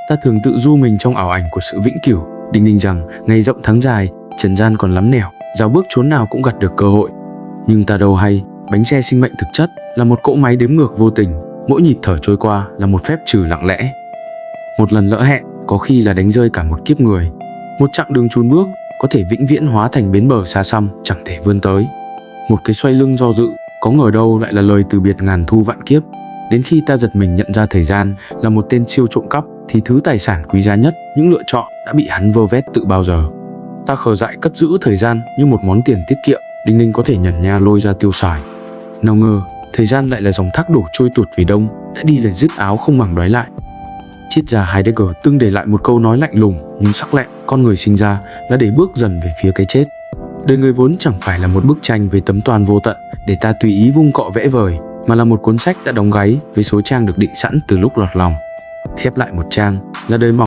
Ta thường tự du mình trong ảo ảnh của sự vĩnh cửu, đinh ninh rằng ngày rộng tháng dài, trần gian còn lắm nẻo, rào bước chốn nào cũng gặt được cơ hội. Nhưng ta đâu hay, bánh xe sinh mệnh thực chất là một cỗ máy đếm ngược vô tình, mỗi nhịp thở trôi qua là một phép trừ lặng lẽ. Một lần lỡ hẹn có khi là đánh rơi cả một kiếp người. Một chặng đường chùn bước có thể vĩnh viễn hóa thành bến bờ xa xăm chẳng thể vươn tới. Một cái xoay lưng do dự có ngờ đâu lại là lời từ biệt ngàn thu vạn kiếp. Đến khi ta giật mình nhận ra thời gian là một tên siêu trộm cắp, thì thứ tài sản quý giá nhất, những lựa chọn đã bị hắn vơ vét từ bao giờ. Ta khờ dại cất giữ thời gian như một món tiền tiết kiệm, đinh ninh có thể nhẩn nha lôi ra tiêu xài. Nào ngờ thời gian lại là dòng thác đổ trôi tuột về đông, đã đi là dứt áo không màng đoái lại. Triết gia Heidegger từng để lại một câu nói lạnh lùng nhưng sắc lẹm: con người sinh ra là để bước dần về phía cái chết. Đời người vốn chẳng phải là một bức tranh về tấm toàn vô tận để ta tùy ý vung cọ vẽ vời, mà là một cuốn sách đã đóng gáy với số trang được định sẵn từ lúc lọt lòng. Khép lại một trang là đời mỏng